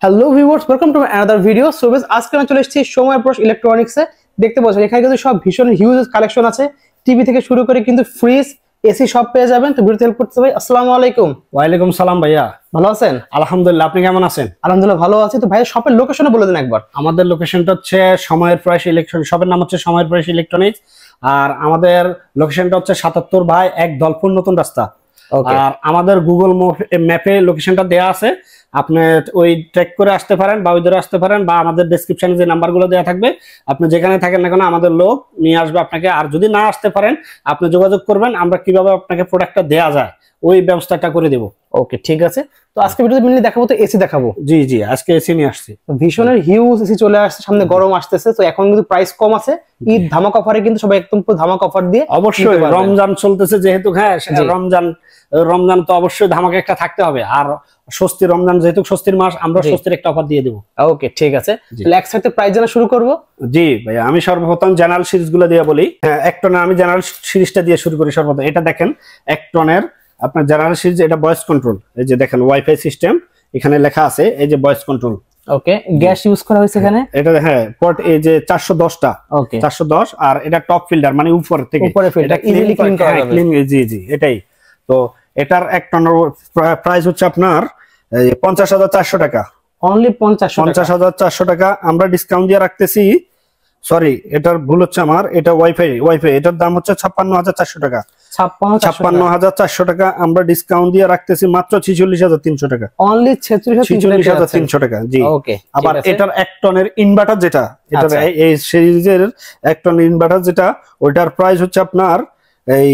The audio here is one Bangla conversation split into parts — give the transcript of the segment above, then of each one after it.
Hello viewers, welcome to another video. So guys, আজকে আমি চলে এসেছি সময় প্রকাশ ইলেকট্রনিক্সে। দেখতে পাচ্ছেন এখানে কিন্তু সব ভীষণ হিউজ কালেকশন আছে। টিভি থেকে শুরু করে কিন্তু ফ্রিজ, এসি সব পেয়ে যাবেন। তো ভিডিওতে হেল্প করতে ভাই। আসসালামু আলাইকুম। ওয়ালাইকুম সালাম ভাইয়া, ভালো আছেন? আলহামদুলিল্লাহ। আপনি কেমন আছেন? আলহামদুলিল্লাহ ভালো আছি। তো ভাই শপের লোকেশনে বলে দিন একবার। আমাদের লোকেশনটা হচ্ছে সময়ের প্রয়াস ইলেকট্রনিক্স। শপের নাম হচ্ছে সময়ের প্রয়াস ইলেকট্রনিক্স। আর আমাদের লোকেশনটা হচ্ছে ৭৭ বাই ১ দলপুর নতুন রাস্তা। আর আমাদের গুগল ম্যাপে লোকেশনটা দেয়া আছে, আপনি ওই ট্র্যাক করে আসতে পারেন বা ওই ধরে আসতে পারেন, বা আমাদের ডেসক্রিপশনে যে নাম্বারগুলো দেওয়া থাকবে আপনি যেখানে থাকেন না কেন আমাদের লোক নিয়ে আসবে আপনাকে। আর যদি না আসতে পারেন আপনি যোগাযোগ করবেন, আমরা কিভাবে আপনাকে প্রোডাক্টটা দেয়া যায় ওই ব্যবস্থাটা করে দেব। ওকে, ঠিক আছে। তো আজকে ভিডিওতে মেনলি দেখাবো তো এসি দেখাবো। জি জি, আজকে এসি নিয়ে আসছি। ভীষণের হিউজ এসি চলে আসছে, সামনে গরম আসতেছে। তো এখন কিন্তু প্রাইস কম আছে, ঈদ ধামাকা অফারে কিন্তু সবাই একদম ধামাকা অফার দিয়ে অবশ্যই রমজান চলতেছে যেহেতু, হ্যাঁ রমজান তো অবশ্যই ধামাকা একটা থাকতে হবে। আর স্বস্তি রমজান যেহেতু স্বস্তির মাস, আমরা স্বস্তির একটা অফার দিয়ে দেবো। ওকে, ঠিক আছে। তাহলে একসাথে প্রাইস জানা শুরু করব। জি ভাইয়া, আমি সর্বপ্রথম জেনারেল সিরিজ গুলো দিয়ে বলি। হ্যাঁ, এক টনের আমি জেনারেল সিরিজটা দিয়ে শুরু করি। সর্বপ্রথম এটা দেখেন, এক টনের আপনার জেনারেল সিরিজ, এটা ভয়েস কন্ট্রোল। এই যে দেখেন ওয়াইফাই সিস্টেম এখানে লেখা আছে, এই যে ভয়েস কন্ট্রোল। ওকে, গ্যাস ইউজ করা হয়েছে এখানে। এটা হ্যাঁ পোর্ট, এই যে 410টা। ওকে 410। আর এটা টপ ফিল্টার, মানে উপর থেকে এটা ইজিলি ক্লিন করা যাবে। জি জি, এটাই তো। এটার এক টনের প্রাইস হচ্ছে আপনার ৫০,৪০০ টাকা। অনলি ৫০,৪০০ টাকা। আমরা ডিসকাউন্ট দিয়ে রাখতেছি, সরি এটার ভুল হচ্ছে আমার, এটা ওয়াইফাই এটার দাম হচ্ছে ৫৬,৪০০ টাকা। ৫৬,৪০০ টাকা আমরা ডিসকাউন্ট দিয়ে রাখতেছি মাত্র ৪৬,৩০০ টাকা। অনলি ৪৬,৩০০ টাকা। জি। ওকে, আবার এটার এক টনের ইনভার্টার যেটা, এটা এই সিরিজের এক টনের ইনভার্টার যেটা, ওইটার প্রাইস হচ্ছে আপনার এই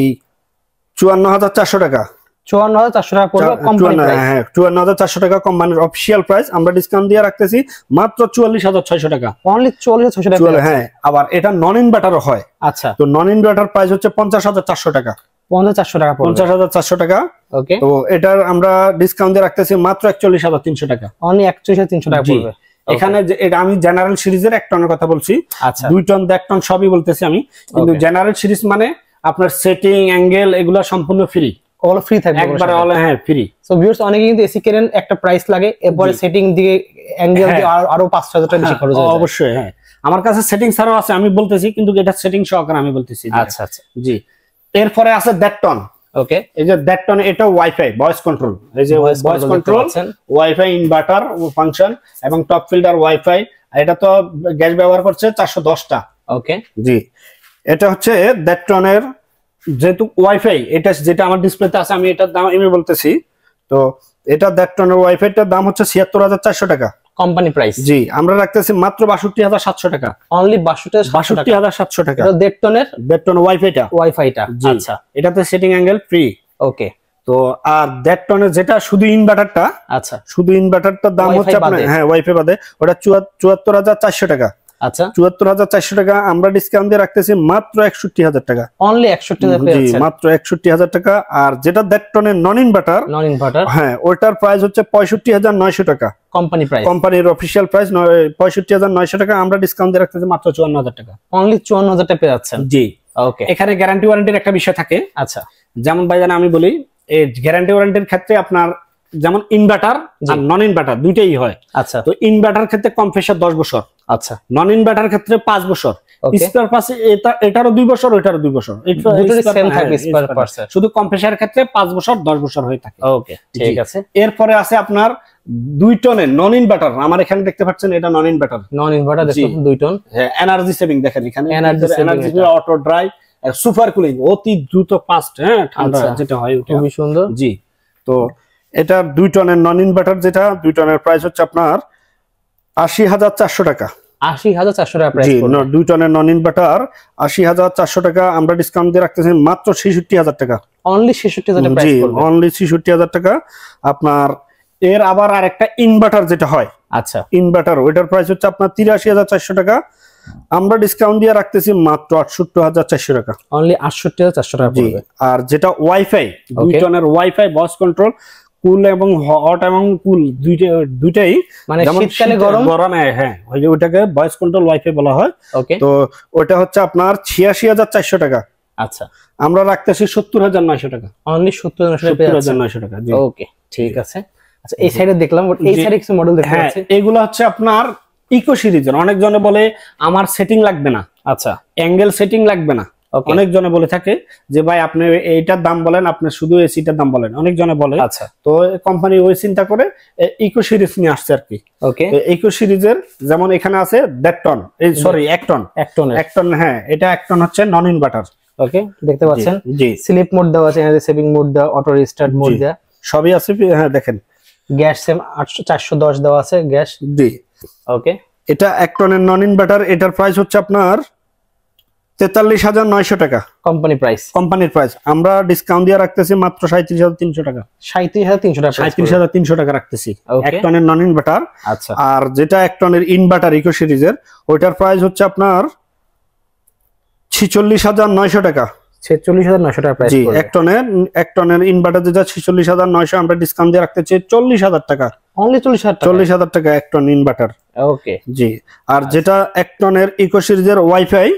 ৫৪,৪০০ টাকা। ৫৪,৪০০ টাকা পড়বে কোম্পানি প্রাইস। হ্যাঁ, ৫৪,৪০০ টাকা কোম্পানির অফিশিয়াল প্রাইস। আমরা ডিসকাউন্ট দিয়ে রাখতেছি মাত্র ৪৪,৬০০ টাকা। অনলি ৪৪,৬০০ টাকা। হ্যাঁ, আবার এটা নন ইনভার্টারও হয়। আচ্ছা, তো নন ইনভার্টার প্রাইস হচ্ছে ৫০,৪০০ টাকা। ৫০,৪০০ টাকা পড়বে। ৫০,৪০০ টাকা। ওকে, তো এটার আমরা ডিসকাউন্ট দিয়ে রাখতেছি মাত্র ৪১,৩০০ টাকা। অনলি ৪১,৩০০ টাকা পড়বে। এখানে এটা আমি জেনারেল সিরিজের এক টনের কথা বলছি। আচ্ছা, ২ টন ১ টন সবই বলতেছি আমি, কিন্তু জেনারেল সিরিজ মানে আপনার সেটিং অ্যাঙ্গেল এগুলো সম্পূর্ণ ফ্রি। অল ফ্রি থাকবে একবার, অল হ্যাঁ ফ্রি। সো ভিউয়ার্স, অনেকে কিন্তু এসি কেনেন, একটা প্রাইস লাগে, এরপরে সেটিং দিয়ে অ্যাঙ্গেল দিয়ে আরো ৫০০০ টাকা বেশি খরচ হয়। অবশ্যই হ্যাঁ, আমার কাছে সেটিং ছাড়াও আছে, আমি বলতেছি, কিন্তু এটা সেটিং সহকারে আমি বলতেছি। আচ্ছা আচ্ছা, জি। এরপরে আছে ১.৫ টন। ওকে, এই যে ১.৫ টন, এটা ওয়াইফাই ভয়েস কন্ট্রোল। এই যে voice control, wifi inverter function এবং টপ ফিল্টার ওয়াইফাই। এটা তো গ্যাস ব্যবহার করছে ৪১০টা। ওকে, জি। এটা হচ্ছে ১.৫ টনের, যেহেতু ওয়াইফাই, এটা যেটা আমার ডিসপ্লেতে আছে আমি এটার দাম আমি বলতেছি। তো এটা ১.৫ টনের ওয়াইফাইটার দাম হচ্ছে ৭৬,৪০০ টাকা কোম্পানি প্রাইস। জি, আমরা রাখতেছি মাত্র ৬২,৭০০ টাকা। অনলি ৬২,৭০০ টাকা। এটা ১.৫ টনের, ১.৫ টন ওয়াইফাইটা। আচ্ছা, এটাতে সেটিং অ্যাঙ্গেল ফ্রি। ওকে, তো আর ১.৫ টনের যেটা শুধু ইনভার্টারটা, আচ্ছা শুধু ইনভার্টারটার দাম হচ্ছে আপনার, হ্যাঁ ওয়াইফাই বাদে, ওটা ৭৪,৪০০ টাকা। আচ্ছা, ৭৪,৪০০ টাকা। আমরা ডিসকাউন্ট দিয়ে রাখতেছি মাত্র ৬১,০০০ টাকা। অনলি ৬১,০০০ টাকা। জি, মাত্র ৬১,০০০ টাকা। আর যেটা ১.৫ টনের নন ইনভার্টার, হ্যাঁ ওটার প্রাইস হচ্ছে ৬৫,৯০০ টাকা কোম্পানি প্রাইস, কোম্পানির অফিশিয়াল প্রাইস ৬৫,৯০০ টাকা। আমরা ডিসকাউন্ট দিয়ে রাখতেছি মাত্র ৫৪,০০০ টাকা। অনলি ৫৪,০০০ টাকা পেয়ে যাচ্ছেন। জি। ওকে, এখানে গ্যারান্টি ওয়ারেন্টির একটা বিষয় থাকে। আচ্ছা, যেমন ভাইজান আমি বলি, এই গ্যারান্টি ওয়ারেন্টির ক্ষেত্রে আপনার যেমন ইনভার্টার আর নন ইনভার্টার দুইটাই হয়। আচ্ছা, তো ইনভার্টার ক্ষেত্রে কম্প্রেসার ১০ বছর। আচ্ছা, নন ইনভার্টার ক্ষেত্রে 5 বছর। স্পেয়ার পার্টস এটারও 2 বছর, ওটারও 2 বছর। সেম থাকবে স্পেয়ার পার্টস। শুধু কম্প্রেসারের ক্ষেত্রে 5 বছর 10 বছর হয়ে থাকে। ওকে, ঠিক আছে। এরপরে আছে আপনার 2 টনের নন ইনভার্টার। আমার এখানে দেখতে পাচ্ছেন এটা নন ইনভার্টার। দেখুন 2 টন। হ্যাঁ, এনার্জি সেভিং দেখেন এখানে, energy auto dry, super cooling, অতি দ্রুত ফাস্ট, হ্যাঁ ঠান্ডা যেটা হয় ওটা খুবই সুন্দর। জি। তো এটা 2 টনের নন ইনভার্টার, যেটা 2 টনের প্রাইস হচ্ছে আপনার ৮০,৪০০ টাকা। ৮০,৪০০ টাকা প্রাইস। জি, 2 টনের নন ইনভার্টার ৮০,৪০০ টাকা। আমরা ডিসকাউন্ট দিয়ে রাখতেছি মাত্র ৬৬,০০০ টাকা। অনলি ৬৬,০০০ টাকা প্রাইস পড়বে। অনলি ৬৬,০০০ টাকা। আপনার এর আবার আরেকটা ইনভার্টার যেটা হয়, আচ্ছা ইনভার্টার, ওইটার প্রাইস হচ্ছে আপনার ৮৩,৪০০ টাকা। আমরা ডিসকাউন্ট দিয়ে রাখতেছি মাত্র ৬৮,৪০০ টাকা। অনলি ৬৮,৪০০ টাকা পড়বে। আর যেটা ওয়াইফাই, 2 টনের ওয়াইফাই ভয়েস কন্ট্রোল, কুল এবং হট এবং কুল দুইটাই, মানে শীতকালে গরমে, হ্যাঁ ওই যে ওটাকে ভয়েস কন্ট্রোল ওয়াইফাই বলা হয়। ওকে, তো ওটা হচ্ছে আপনার ৮৬,৪০০ টাকা। আচ্ছা, আমরা রাখতেছি ৭০,৯০০ টাকা। অনলি ৭০,৯০০ টাকা। ওকে, ঠিক আছে। আচ্ছা এই সাইডে দেখলাম, এই সাইডে কিছু মডেল দেখতে পাচ্ছি। এগুলো হচ্ছে আপনার ইকো সিরিজের। অনেকজনে বলে আমার সেটিং লাগবে না, আচ্ছা অ্যাঙ্গেল সেটিং লাগবে না। অনেকজনে বলে থাকে যে ভাই আপনি এইটার দাম বলেন, আপনি শুধু এসিটার দাম বলেন, অনেকজনে বলে। আচ্ছা তো কোম্পানি ওই চিন্তা করে ইকো সিরিজ নিয়ে আসছে আর কি। ওকে ইকো সিরিজের যেমন এখানে আছে ডেটটন, এই সরি একটন। একটন, হ্যাঁ এটা একটন হচ্ছে নন ইনভার্টার। ওকে দেখতে পাচ্ছেন, জি স্লিপ মোড দেওয়া আছে, এনার্জি সেভিং মোড দেওয়া, অটো রিস্টার্ট মোড দেওয়া, সবই আছে। হ্যাঁ দেখেন গ্যাস সেম 410 দেওয়া আছে গ্যাস। জি ওকে এটা একটনের নন ইনভার্টার, এটার প্রাইস হচ্ছে আপনার 43,900 টাকা কোম্পানি প্রাইস। কোম্পানির প্রাইস আমরা ডিসকাউন্ট দিয়ে রাখতেছি মাত্র 37,300 টাকা। 37,300 টাকা, 37,300 টাকা রাখতেছি Okay. এক টনের নন ইনভার্টার। আচ্ছা আর যেটা এক টনের ইনভার্টার ইকো সিরিজের, ওইটার প্রাইস হচ্ছে আপনার 46,900 টাকা। 46,900 টাকা প্রাইস জি পড়বে। এক টনের ইনভার্টার যেটা 46,900, আমরা ডিসকাউন্ট দিয়ে রাখতেছি 40,000 টাকা। অনলি 40,000 টাকা। 40,000 টাকা এক টন ইনভার্টার। ওকে জি আর যেটা এক টনের ইকো সিরিজের ওয়াইফাই,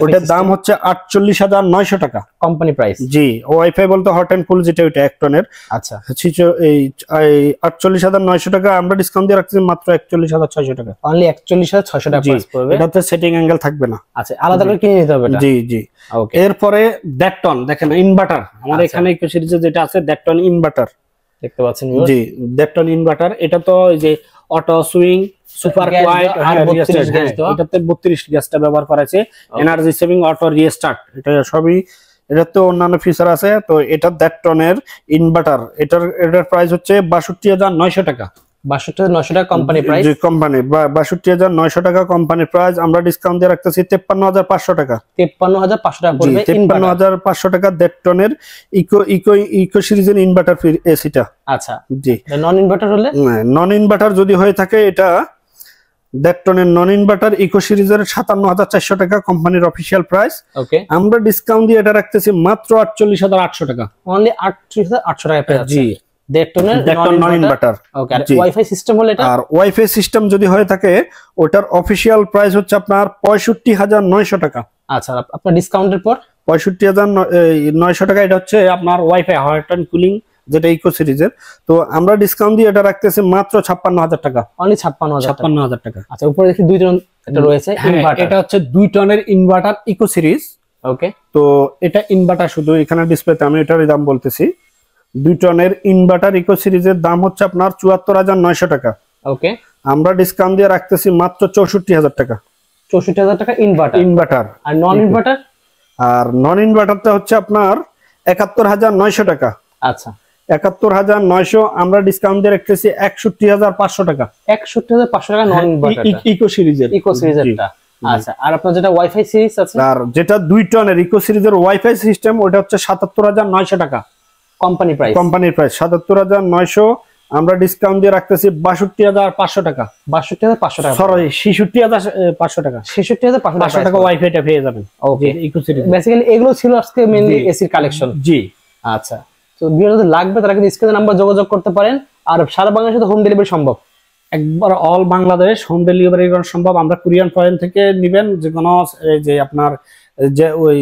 ওটার দাম হচ্ছে 48,900 টাকা কোম্পানি প্রাইস। জি ওয়াইফাই বলতে হট এন্ড কুল যেটা, ওইটা এক টনের। আচ্ছা এই 48,900 টাকা, আমরা ডিসকাউন্ট দিয়ে রাখতেছি মাত্র 41,600 টাকা। অনলি 41,600 টাকা প্রাইস পড়বে। এটাতে সেটিং অ্যাঙ্গেল থাকবে না। আচ্ছা আলাদা করে কিনে নিতে হবে এটা। জি জি ওকে এরপরে ডেটটন দেখেন ইনভার্টার, আমার এখানে ইকো সিরিজে যেটা আছে ডেটটন ইনভার্টার দেখতে পাচ্ছেন জি ডেটটন ইনভার্টার। এটা তো এই যে অটো সুইং সুপার কোয়াইট আর 32 গ্যাস, এটাতে 32 গ্যাসটা ব্যবহার করা আছে, এনার্জি সেভিং অটো রিস্টার্ট, এটা সবই এটাতে অন্যান্য ফিচার আছে। তো এটা ডেটটনের ইনভার্টার, এটার প্রাইস হচ্ছে 62,900 টাকা। 62,900 টাকা কোম্পানি প্রাইস। কোম্পানি 62,900 টাকা কোম্পানি প্রাইস, আমরা ডিসকাউন্ট দিয়ে রাখতেছি 53,500 টাকা। 53,500 টাকা পড়বে। 53,500 টাকা ডেটটনের ইকো সিরিজের ইনভার্টার এসিটা। আচ্ছা জি নন ইনভার্টার হলে, নন ইনভার্টার যদি হয়ে থাকে, এটা ডেটটনের নন ইনভার্টার ইকো সিরিজের 57,400 টাকা কোম্পানির অফিসিয়াল প্রাইস। ওকে আমরা ডিসকাউন্ট দিয়ে এটা রাখতেছি মাত্র 48,800 টাকা। অনলি 38,800 টাকা পেয়ে যাচ্ছে। জি ডেটটনের নন ইনভার্টার। ওকে আর ওয়াইফাই সিস্টেম হলে এটা, আর ওয়াইফাই সিস্টেম যদি হয়ে থাকে, ওটার অফিসিয়াল প্রাইস হচ্ছে আপনার 65,900 টাকা। আচ্ছা আপনার ডিসকাউন্টের পর 65,900 টাকা। এটা হচ্ছে আপনার ওয়াইফাই হট এন্ড কুলিং যেটা ইকো সিরিজের। তো আমরা ডিসকাউন্ট দিয়ে এটা রাখতেছি মাত্র 56,000 টাকা। অনলি 56,000 টাকা। আচ্ছা উপরে দেখি 2 টন এটা রয়েছে ইনভার্টার। এটা হচ্ছে 2 টনের ইনভার্টার ইকো সিরিজ। ওকে তো এটা ইনভার্টার, শুধু এখানে ডিসপ্লেতে আমি এটার দাম বলতেছি। 2 টনের ইনভার্টার ইকো সিরিজের দাম হচ্ছে আপনার 74,900 টাকা। ওকে আমরা ডিসকাউন্ট দিয়ে রাখতেছি মাত্র 64,000 টাকা। 64,000 টাকা ইনভার্টার। আর নন ইনভার্টার, আর নন ইনভার্টারটা হচ্ছে আপনার 71,900 টাকা। আচ্ছা 71,900, আমরা ডিসকাউন্ট দিয়ে রাখতেছি 61,500 টাকা। 61,500 টাকা নন ইনভার্টার ইকো সিরিজেরটা। আচ্ছা আর আপনার যেটা ওয়াইফাই সিরিজ আছে, আর যেটা 2 টনের ইকো সিরিজের ওয়াইফাই সিস্টেম, ওটা হচ্ছে 77,900 টাকা কোম্পানি প্রাইস। কোম্পানির প্রাইস 77,900, আমরা ডিসকাউন্ট দিয়ে রাখতেছি 62,500 টাকা। 62,500 টাকা, সরি 66,500 টাকা। 66,500 টাকা ওয়াইফাইটা পেয়ে যাবেন। ওকে ইকো সিরিজ বেসিক্যালি এগুলো ছিল আজকে মেইনলি এসির কালেকশন। জি আচ্ছা তো ভিডিও যদি লাগবে তারা কিন্তু স্ক্রিনে নাম্বার যোগাযোগ করতে পারেন। আর সারা বাংলাদেশে হোম ডেলিভারি সম্ভব, একবার অল বাংলাদেশ হোম ডেলিভারি করা সম্ভব। আমরা কুরিয়ার পয়েন্ট থেকে নিবেন, যে কোনো যে আপনার যে ওই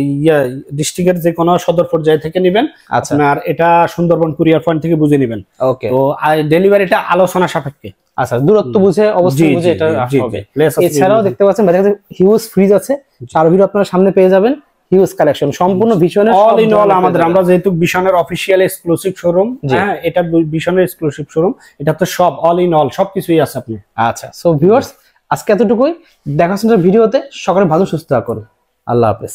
ডিস্ট্রিক্টের যে কোনো সদর পর্যায় থেকে নিবেন। আপনার এটা সুন্দরবন কুরিয়ার পয়েন্ট থেকে বুঝে নিবেন। ওকে তো ডেলিভারিটা আলোচনা সাপেক্ষে। আচ্ছা দূরত্ব বুঝে অবশ্যই বুঝে এটা হবে। এছাড়াও দেখতে পাচ্ছেন বাজারে হিউজ ফ্রিজ আছে, চার ভিডিও আপনারা সামনে পেয়ে যাবেন। হিউজ কালেকশন সম্পূর্ণ ভীষণের অল ইন অল আমাদের, আমরা যেহেতু ভীষণের অফিসিয়াল এক্সক্লুসিভ শোরুম, হ্যাঁ এটা ভীষণের এক্সক্লুসিভ শোরুম, এটা তো সব অল ইন অল সবকিছুই আছে আপনি। আচ্ছা সো ভিউয়ার্স আজকে এতটুকুই, দেখা হচ্ছে ভিডিওতে। সকলে ভালো সুস্থ থাকুন, আল্লাহ হাফেজ।